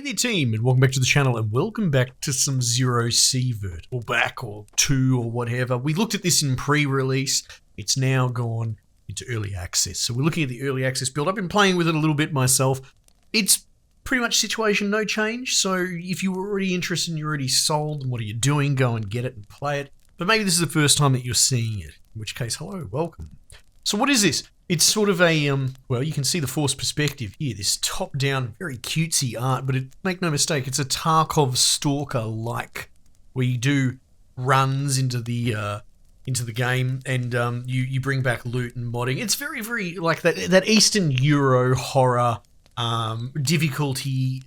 Hey there team, and welcome back to the channel, and welcome back to some ZERO Sievert, or back, or 2, or whatever. We looked at this in pre-release. It's now gone into early access. So we're looking at the early access build. I've been playing with it a little bit myself. It's pretty much situation no change. So if you were already interested and you're already sold, and what are you doing? Go and get it and play it. But maybe this is the first time that you're seeing it, in which case, hello, welcome. So what is this? It's sort of a, well, you can see the forced perspective here, this top-down, very cutesy art, but make no mistake, it's a Tarkov Stalker-like, where you do runs into the game, and you bring back loot and modding. It's very, very like that Eastern Euro horror difficulty,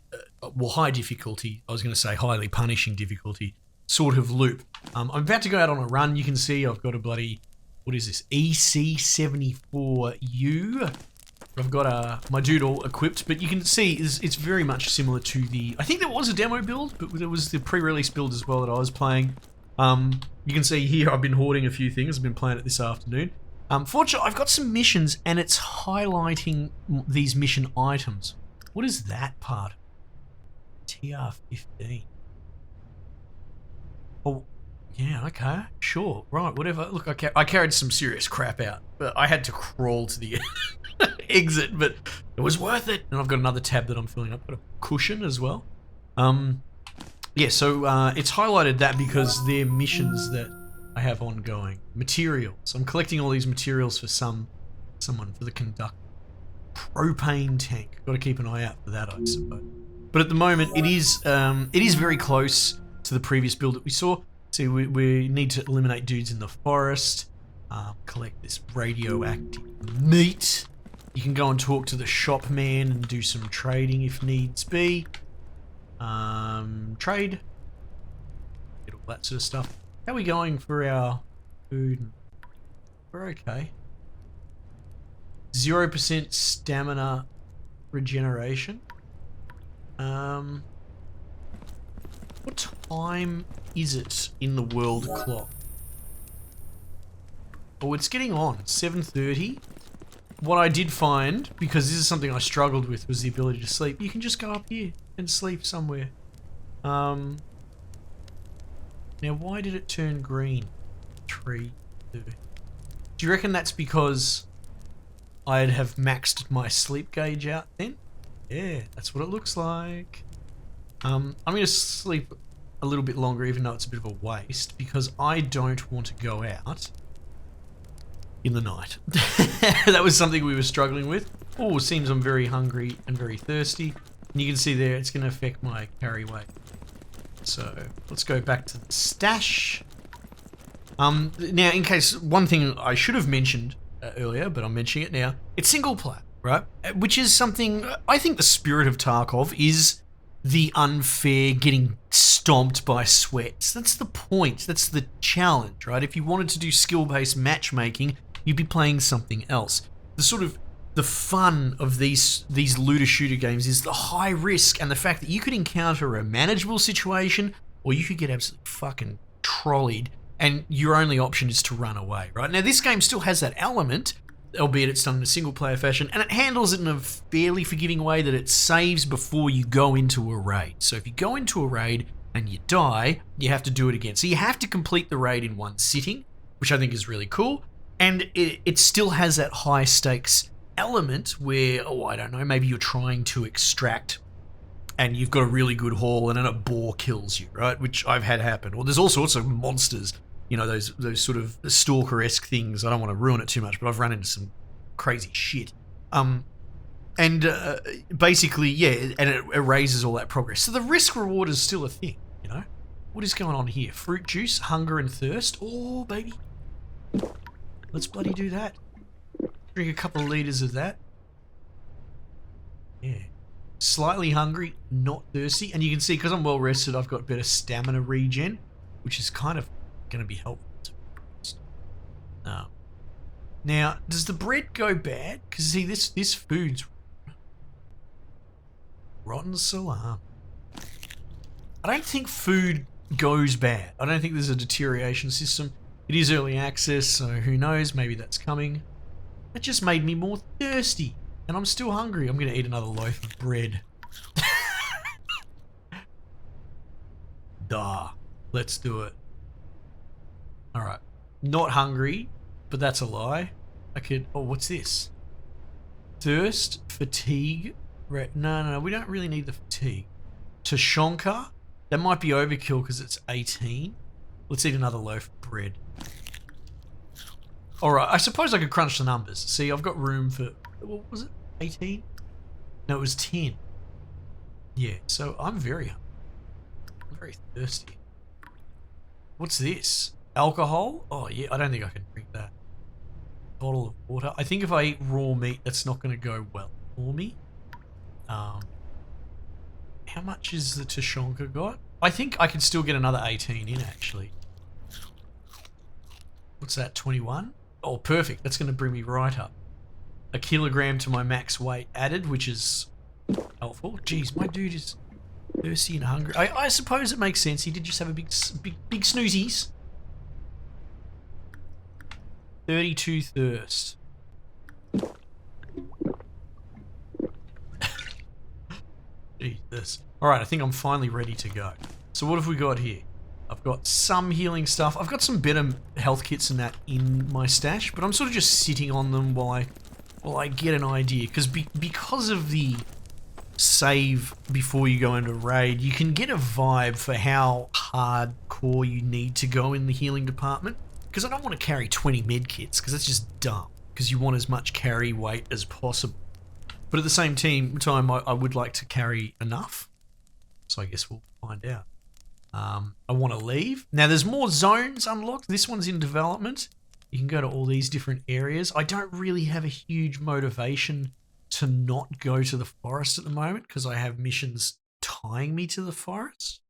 well, high difficulty, I was going to say highly punishing difficulty, sort of loop. I'm about to go out on a run. You can see I've got a bloody... What is this? EC74U. I've got my dude all equipped, but you can see it's very much similar to the... I think there was a demo build, but there was the pre-release build as well that I was playing. You can see here I've been hoarding a few things. I've been playing it this afternoon. Fortunately, I've got some missions, and it's highlighting these mission items. What is that part? TR15. Oh... Yeah, okay, sure, right, whatever. Look, I carried some serious crap out, but I had to crawl to the exit, but it was worth it. And I've got another tab that I'm filling up. I've got a cushion as well. Yeah, so it's highlighted that because they're missions that I have ongoing. Materials. I'm collecting all these materials for someone, for the conductor. Propane tank. Got to keep an eye out for that, I suppose. But at the moment, it is very close to the previous build that we saw. See, we need to eliminate dudes in the forest, collect this radioactive meat. You can go and talk to the shop man and do some trading if needs be. Trade. Get all that sort of stuff. How are we going for our food? We're okay. 0% stamina regeneration. What time is it in the world clock? Oh, it's getting on. 7:30. What I did find, because this is something I struggled with, was the ability to sleep. You can just go up here and sleep somewhere. Now, why did it turn green? 3:30. Do you reckon that's because I'd have maxed my sleep gauge out then? Yeah, that's what it looks like. I'm going to sleep a little bit longer, even though it's a bit of a waste, because I don't want to go out in the night. That was something we were struggling with. Oh, it seems I'm very hungry and very thirsty. And you can see there, it's going to affect my carry weight. So, let's go back to the stash. Now, in case, one thing I should have mentioned earlier, but I'm mentioning it now, it's single player, right? Which is something, I think the spirit of Tarkov is the unfair getting stomped by sweats. That's the point. That's the challenge, right? If you wanted to do skill-based matchmaking, you'd be playing something else. The sort of the fun of these looter shooter games is the high risk and the fact that you could encounter a manageable situation or you could get absolutely fucking trolleyed and your only option is to run away, right? Now this game still has that element, albeit it's done in a single-player fashion, and it handles it in a fairly forgiving way that it saves before you go into a raid. So if you go into a raid and you die, you have to do it again. So you have to complete the raid in one sitting, which I think is really cool, and it still has that high-stakes element where, oh, I don't know, maybe you're trying to extract and you've got a really good haul and then a boar kills you, right? Which I've had happen. Or there's all sorts of monsters, you know, those sort of stalker-esque things. I don't want to ruin it too much, but I've run into some crazy shit. Basically, yeah, and it erases all that progress. So the risk-reward is still a thing, you know? What is going on here? Fruit juice, hunger and thirst. Oh, baby. Let's bloody do that. Drink a couple of litres of that. Yeah. Slightly hungry, not thirsty. And you can see, because I'm well rested, I've got better stamina regen, which is kind of going to be helpful to me. Now, does the bread go bad? Because see, this food's rotten salam. I don't think food goes bad. I don't think there's a deterioration system. It is early access, so who knows? Maybe that's coming. It just made me more thirsty, and I'm still hungry. I'm going to eat another loaf of bread. Duh. Let's do it. Alright. Not hungry, but that's a lie. I could... Oh, what's this? Thirst, fatigue... No, we don't really need the fatigue. Tashonka? That might be overkill because it's 18. Let's eat another loaf of bread. Alright, I suppose I could crunch the numbers. See, I've got room for... What was it? 18? No, it was 10. Yeah, so I'm very hungry. I'm very thirsty. What's this? Alcohol? Oh, yeah, I don't think I can drink that. Bottle of water. I think if I eat raw meat, that's not going to go well for me. How much is the Tashonka got? I think I could still get another 18 in, actually. What's that, 21? Oh, perfect. That's going to bring me right up. A kilogram to my max weight added, which is helpful. Jeez, my dude is thirsty and hungry. I suppose it makes sense. He did just have a big snoozies. 32 thirst. Jesus. Alright, I think I'm finally ready to go. So what have we got here? I've got some healing stuff. I've got some better health kits and that in my stash, but I'm sort of just sitting on them while I get an idea. Because of the save before you go into raid, you can get a vibe for how hardcore you need to go in the healing department. Because I don't want to carry 20 med kits, because that's just dumb. Because you want as much carry weight as possible. But at the same time, I would like to carry enough. So I guess we'll find out. I want to leave. Now, there's more zones unlocked. This one's in development. You can go to all these different areas. I don't really have a huge motivation to not go to the forest at the moment because I have missions tying me to the forest.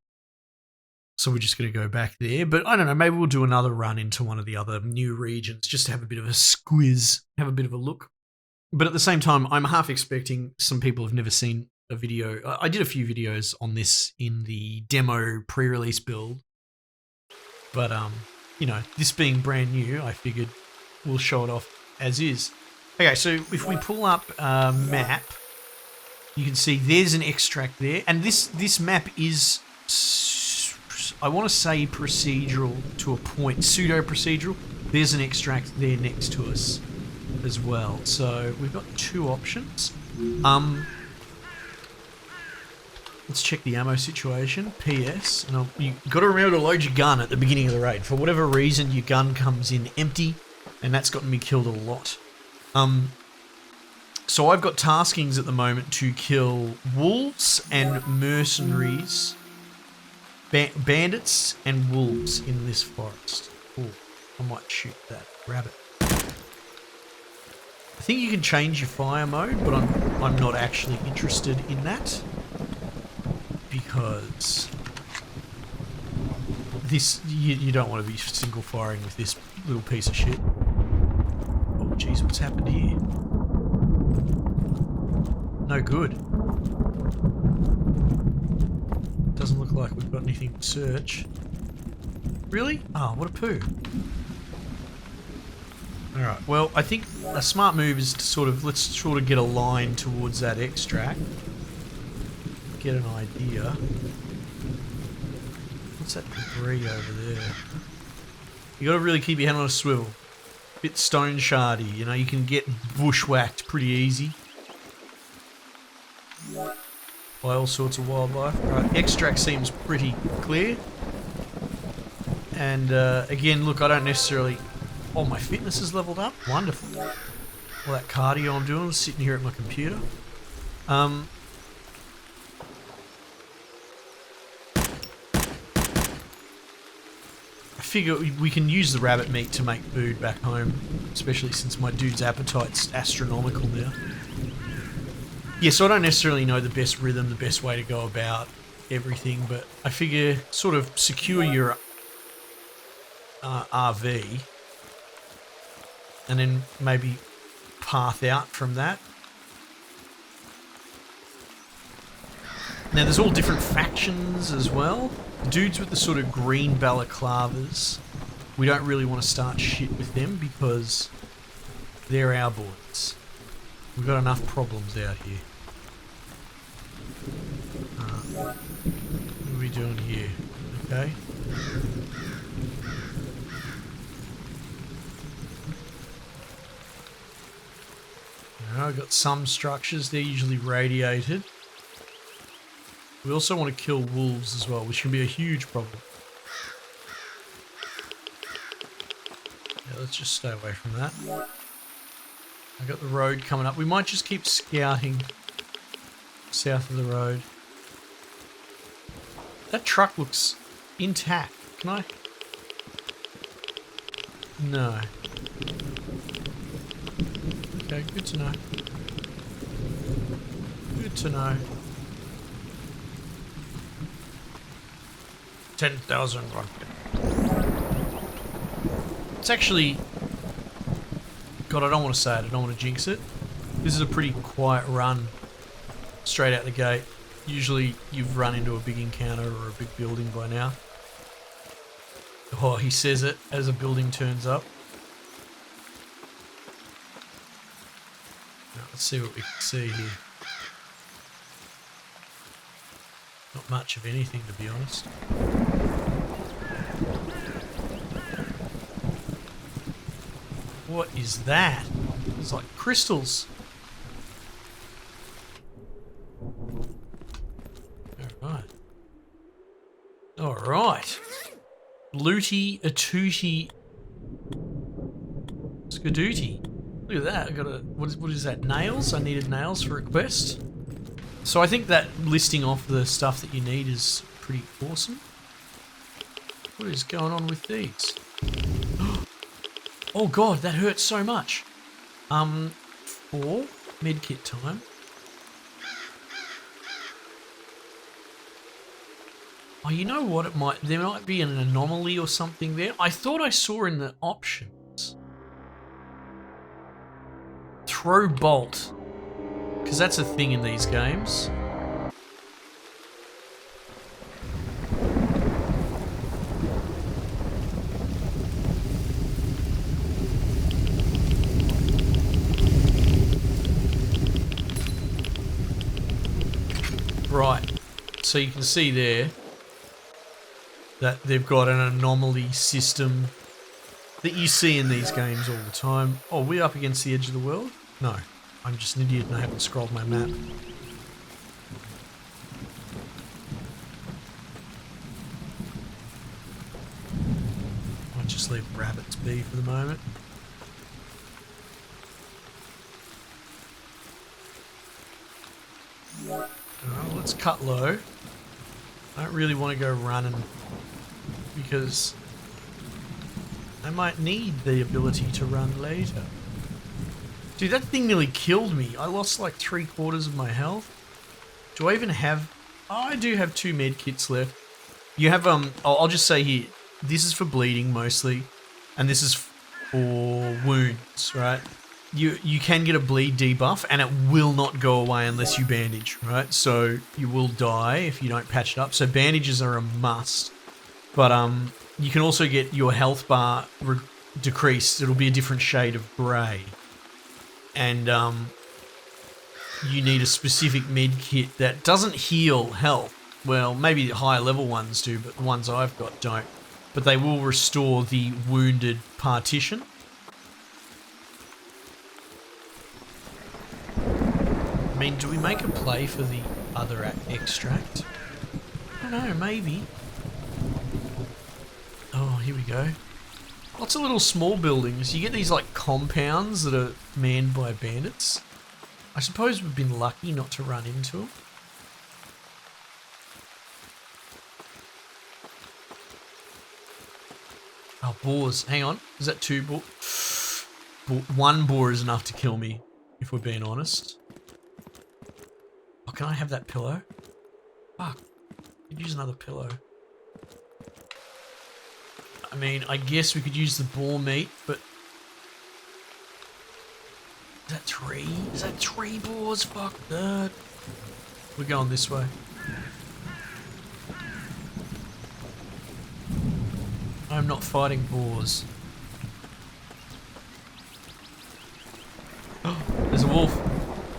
So we're just going to go back there. But I don't know, maybe we'll do another run into one of the other new regions just to have a bit of a squiz, have a bit of a look. But at the same time, I'm half expecting some people have never seen a video. I did a few videos on this in the demo pre-release build. But, you know, this being brand new, I figured we'll show it off as is. Okay, so if we pull up a map, you can see there's an extract there. And this map is, I want to say procedural to a point, pseudo-procedural. There's an extract there next to us as well. So we've got two options. Let's check the ammo situation. PS, and you got to remember to load your gun at the beginning of the raid. For whatever reason, your gun comes in empty, and that's gotten me killed a lot. So I've got taskings at the moment to kill wolves and mercenaries, bandits and wolves in this forest. Oh, I might shoot that rabbit. I think you can change your fire mode, but I'm not actually interested in that. Because this, you don't want to be single firing with this little piece of shit. Oh jeez, what's happened here? No good. Doesn't look like we've got anything to search. Really? Oh, what a poo. Alright, well, I think a smart move is to let's sort of get a line towards that extract. Get an idea. What's that debris over there? You gotta really keep your head on a swivel. Bit stone shardy, you know, you can get bushwhacked pretty easy. By all sorts of wildlife. Right, extract seems pretty clear. And again, look, I don't necessarily... Oh, my fitness is leveled up? Wonderful. All that cardio I'm doing, sitting here at my computer. I figure we can use the rabbit meat to make food back home, especially since my dude's appetite's astronomical now. Yeah, so I don't necessarily know the best rhythm, the best way to go about everything, but I figure sort of secure your RV and then maybe path out from that. Now there's all different factions as well. Dudes with the sort of green balaclavas, we don't really want to start shit with them because they're our boys. We've got enough problems out here. What are we doing here? Okay. I've got some structures, they're usually radiated. We also want to kill wolves as well, which can be a huge problem. Yeah, let's just stay away from that. I got the road coming up. We might just keep scouting south of the road. That truck looks intact. Can I? No. Okay, good to know. Good to know. 10,000 run. It's actually... God, I don't want to say it. I don't want to jinx it. This is a pretty quiet run straight out the gate. Usually you've run into a big encounter or a big building by now. Oh, he says it as a building turns up. Now, let's see what we can see here. Not much of anything, to be honest. What is that? It's like crystals. Alright. Alright. Looty, Atooty, Skadooty. Look at that. I got a... What is that? Nails? I needed nails for a quest. So I think that listing off the stuff that you need is pretty awesome. What is going on with these? Oh god, that hurts so much. 4 medkit time. Oh, you know what? There might be an anomaly or something there. I thought I saw in the options. Throw bolt. Because that's a thing in these games. Right, so you can see there that they've got an anomaly system that you see in these games all the time. Oh, we're up against the edge of the world? No, I'm just an idiot and I haven't scrolled my map. I'll just leave rabbits be for the moment. Alright, let's cut low. I don't really want to go running because I might need the ability to run later. Dude, that thing nearly killed me. I lost like 3/4 of my health. Do I even have... Oh, I do have 2 med kits left. You have, I'll just say here, this is for bleeding mostly, and this is for wounds, right? You can get a bleed debuff, and it will not go away unless you bandage, right? So you will die if you don't patch it up. So bandages are a must. But you can also get your health bar decreased. It'll be a different shade of grey. And you need a specific med kit that doesn't heal health. Well, maybe the higher level ones do, but the ones I've got don't. But they will restore the wounded partition. I mean, do we make a play for the other extract? I don't know, maybe. Oh, here we go. Lots of little small buildings. You get these like compounds that are manned by bandits. I suppose we've been lucky not to run into them. Oh, boars. Hang on. Is that 2 boar? 1 boar is enough to kill me, if we're being honest. Oh, can I have that pillow? Fuck. I could use another pillow. I mean, I guess we could use the boar meat, but... Is that 3? Is that 3 boars? Fuck that. We're going this way. I'm not fighting boars. Oh, there's a wolf.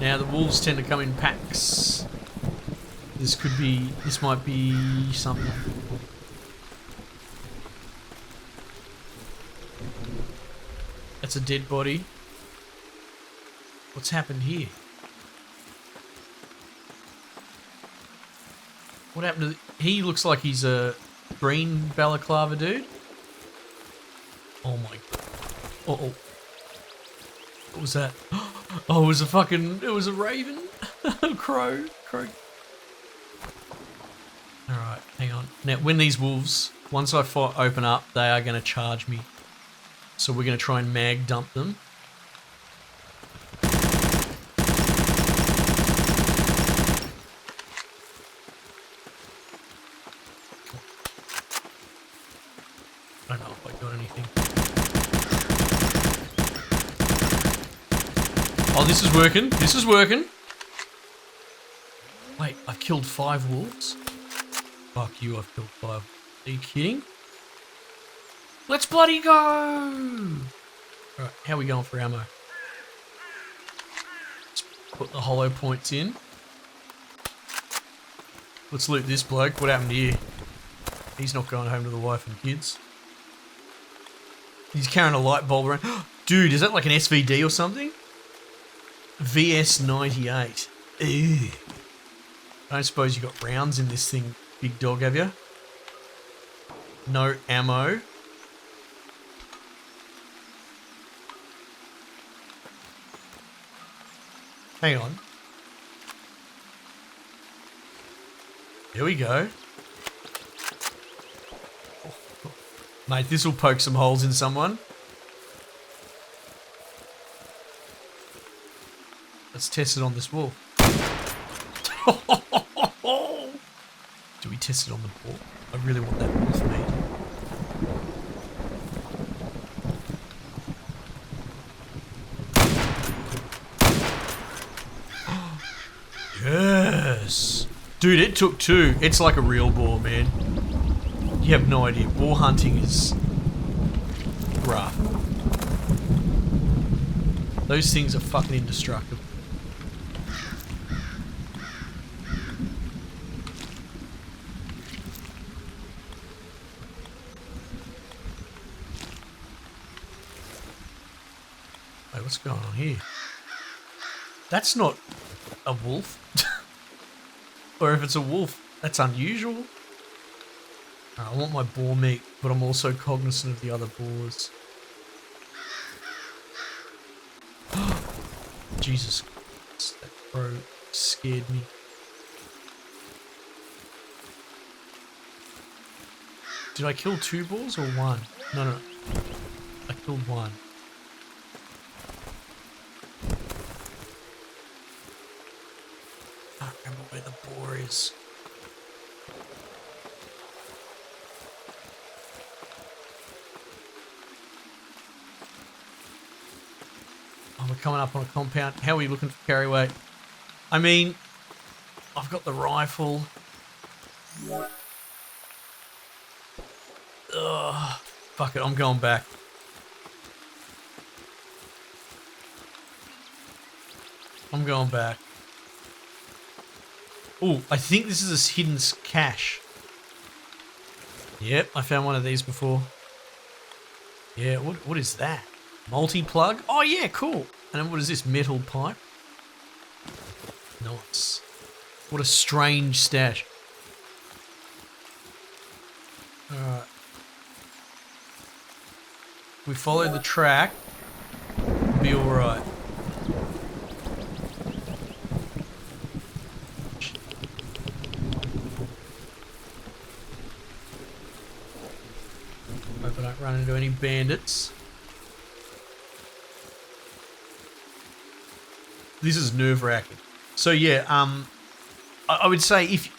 Now, the wolves tend to come in packs. This might be something. That's a dead body. What's happened here? What happened to he looks like he's a green balaclava dude. Oh my god. Uh-oh. What was that? Oh, it was a fucking, it was a raven. Crow. Alright, hang on. Now, when these wolves, once I open up, they are going to charge me. So we're going to try and mag dump them. I don't know if I got anything. Oh, this is working. This is working. Wait, I've killed 5 wolves? Fuck you, I've killed 5. Are you kidding? Let's bloody go! Alright, how are we going for ammo? Let's put the hollow points in. Let's loot this bloke. What happened here? He's not going home to the wife and kids. He's carrying a light bulb around. Dude, is that like an SVD or something? VS98. Ew. I don't suppose you got rounds in this thing, big dog, have you? No ammo. Hang on. There we go. Mate, this will poke some holes in someone. Let's test it on this wall. Do we test it on the wall? I really want that wolf meat. Yes! Dude, it took 2. It's like a real boar, man. You have no idea. Boar hunting is rough. Those things are fucking indestructible. Wait, what's going on here? That's not a wolf. Or if it's a wolf, that's unusual. I want my boar meat, but I'm also cognizant of the other boars. Jesus Christ, that crow scared me. Did I kill 2 boars or 1? No. I killed 1. I don't remember where the boar is. Oh, we're coming up on a compound. How are we looking for carry weight? I mean, I've got the rifle. Ugh, fuck it, I'm going back. I'm going back. Oh, I think this is a hidden cache. Yep, I found one of these before. Yeah, what is that? Multi-plug? Oh yeah, cool. And then what is this? Metal pipe? Nice. What a strange stash. Alright. We follow the track. We'll be alright. Hope I don't run into any bandits. This is nerve-wracking. So yeah, I would say if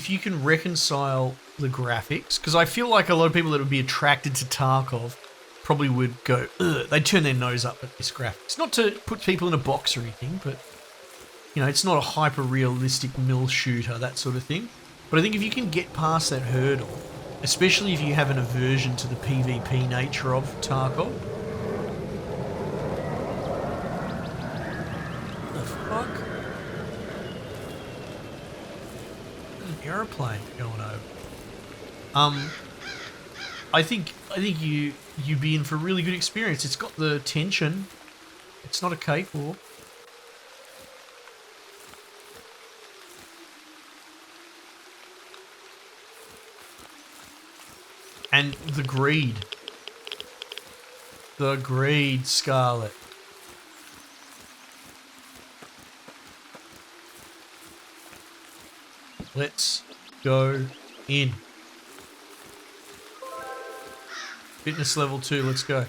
you can reconcile the graphics, because I feel like a lot of people that would be attracted to Tarkov probably would go, ugh, they'd turn their nose up at this graphics. Not to put people in a box or anything, but you know, it's not a hyper-realistic mill shooter, that sort of thing. But I think if you can get past that hurdle, especially if you have an aversion to the PvP nature of Tarkov. Fuck? There's an aeroplane going over. you'd be in for a really good experience. It's got the tension. It's not a cakewalk. And the greed. The greed, Scarlet. Let's go in. Fitness level 2, let's go.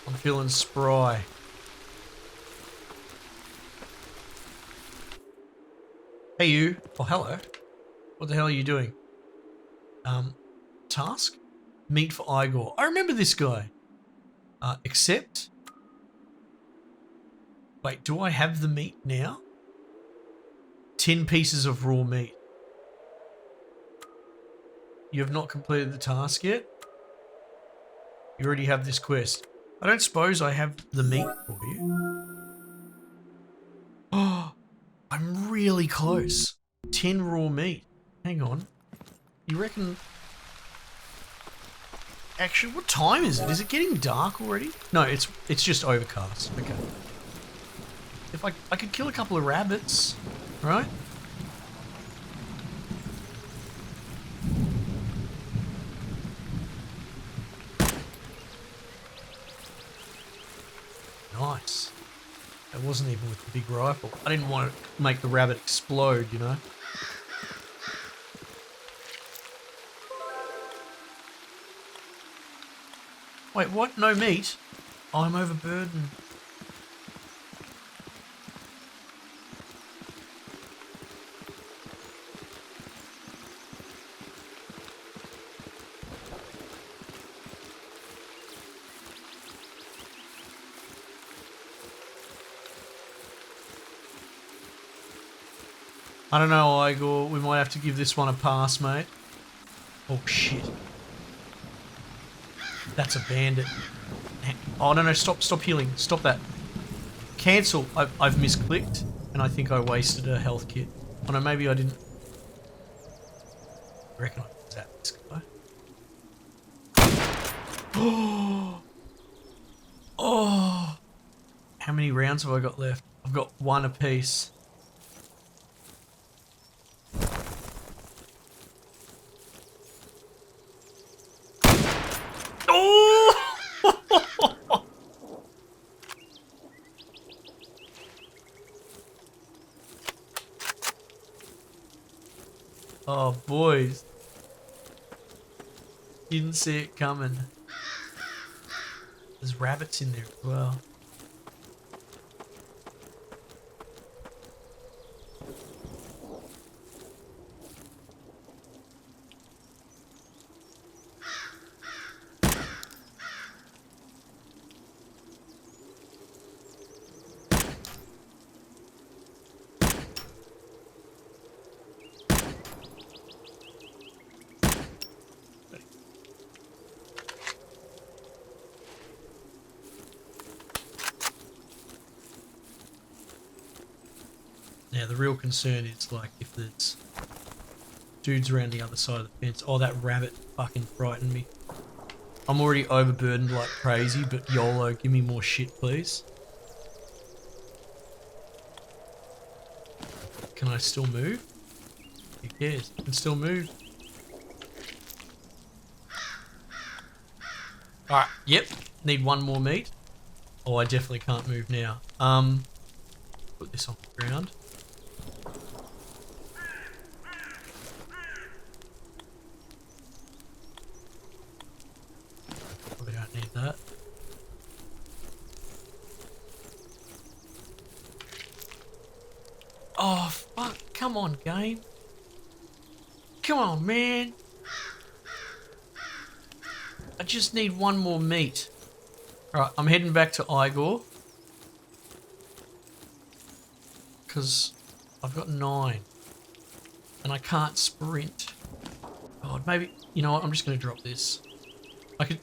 I'm feeling spry. Hey you. Oh, hello. What the hell are you doing? Task? Meat for Igor. I remember this guy. Accept. Wait, do I have the meat now? 10 pieces of raw meat. You have not completed the task yet? You already have this quest. I don't suppose I have the meat for you. Oh, I'm really close. 10 raw meat. Hang on. You reckon... Actually, what time is it? Is it getting dark already? No, it's just overcast. Okay. If I could kill a couple of rabbits, right? Nice. That wasn't even with the big rifle. I didn't want to make the rabbit explode, you know? Wait, what? No meat? Oh, I'm overburdened. I don't know, Igor. We might have to give this one a pass, mate. Oh, shit. That's a bandit. Oh, no, stop healing. Stop that. Cancel. I've misclicked, and I think I wasted a health kit. Oh, no, maybe I didn't. I reckon I was at this guy. Oh! Oh! How many rounds have I got left? I've got one apiece. Oh, boys. Didn't see it coming. There's rabbits in there as well. Now the real concern is like if there's dudes around the other side of the fence. Oh, that rabbit fucking frightened me. I'm already overburdened like crazy, but YOLO, give me more shit, please. Can I still move? Who cares? I can still move. Alright, yep. Need one more meat. Oh, I definitely can't move now. Put this on the ground. Probably don't need that. Oh, fuck. Come on, game. Come on, man. I just need one more meat. Alright, I'm heading back to Igor. Because I've got 9. And I can't sprint. God, maybe... You know what? I'm just going to drop this.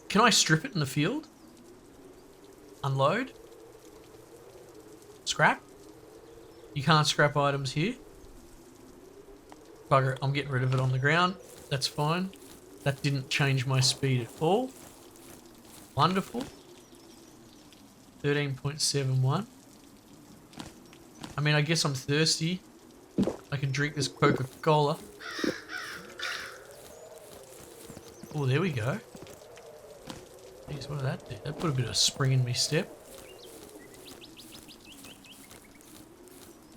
Can I strip it in the field? Unload? Scrap? You can't scrap items here. Bugger it, I'm getting rid of it on the ground. That's fine. That didn't change my speed at all. Wonderful. 13.71. I mean, I guess I'm thirsty. I can drink this Coca-Cola. Oh, there we go. Jeez, what did that do? That put a bit of spring in me step.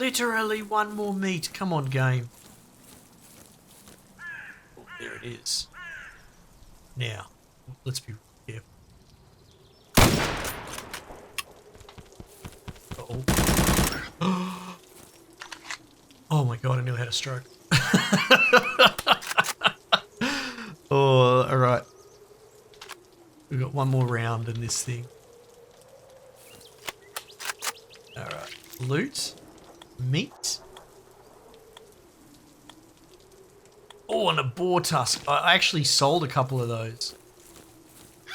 Literally one more meat. Come on, game. Oh, there it is. Now, let's be careful. Uh-oh. Oh my god, I nearly had a stroke. Oh, alright. We've got one more round in this thing. Alright. Loot. Meat. Oh, and a boar tusk. I actually sold a couple of those.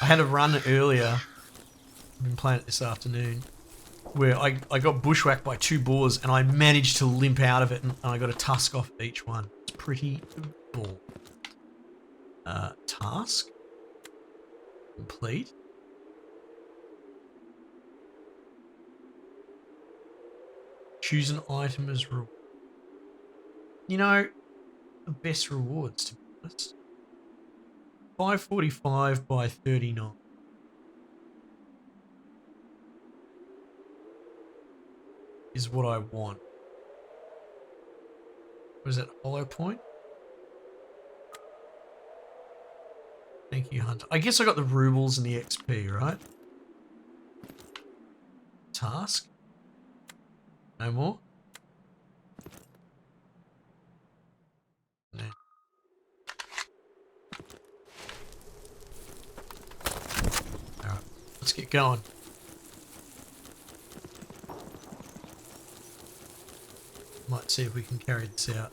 I had a run earlier. I've been playing it this afternoon. Where I got bushwhacked by 2 boars and I managed to limp out of it and I got a tusk off each one. It's pretty cool. Task. Complete. Choose an item as reward. You know, the best rewards, to be honest. 545 by 39. Is what I want. Was that hollow point? Thank you, Hunter. I guess I got the rubles and the XP, right? Task? No more? No. Alright, let's get going. Might see if we can carry this out.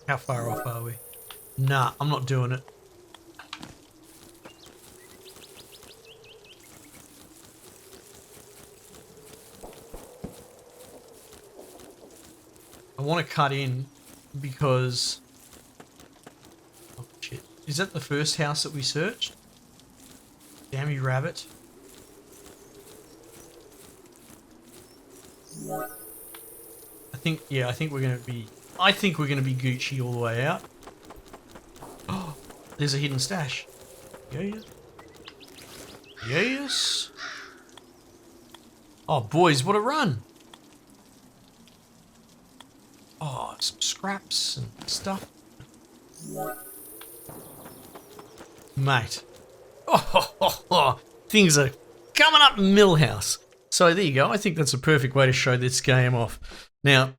How far off are we? Nah, I'm not doing it. I want to cut in because... Oh shit. Is that the first house that we searched? Damn you, rabbit. I think we're gonna be Gucci all the way out. Oh, there's a hidden stash. Yeah. Yes. Oh boys, what a run. Oh, some scraps and stuff. Mate. Oh, things are coming up Millhouse. So there you go. I think that's a perfect way to show this game off. Now,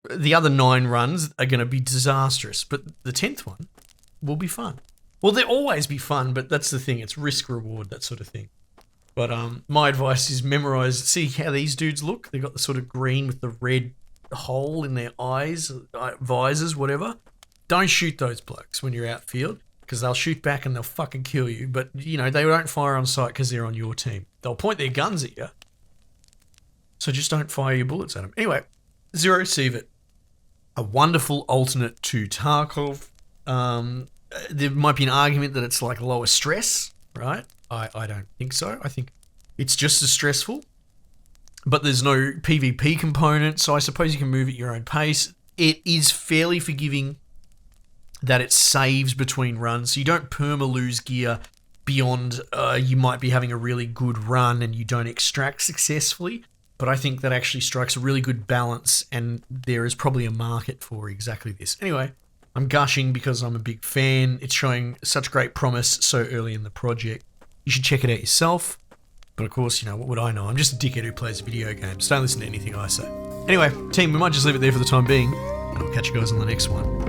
the other 9 runs are going to be disastrous, but the 10th one will be fun. Well, they'll always be fun, but that's the thing. It's risk-reward, that sort of thing. But my advice is memorize. See how these dudes look? They've got the sort of green with the red hole in their eyes, visors, whatever. Don't shoot those blokes when you're outfield, because they'll shoot back and they'll fucking kill you. But, you know, they won't fire on sight because they're on your team. They'll point their guns at you. So just don't fire your bullets at them. Anyway, ZERO Sievert. A wonderful alternate to Tarkov. There might be an argument that it's like lower stress, right? I don't think so. I think it's just as stressful. But there's no PvP component, so I suppose you can move at your own pace. It is fairly forgiving that it saves between runs, so you don't perma-lose gear beyond you might be having a really good run and you don't extract successfully. But I think that actually strikes a really good balance, and there is probably a market for exactly this. Anyway, I'm gushing because I'm a big fan. It's showing such great promise so early in the project. You should check it out yourself. But of course, you know, what would I know? I'm just a dickhead who plays video games. Don't listen to anything I say. Anyway, team, we might just leave it there for the time being, and I'll catch you guys on the next one.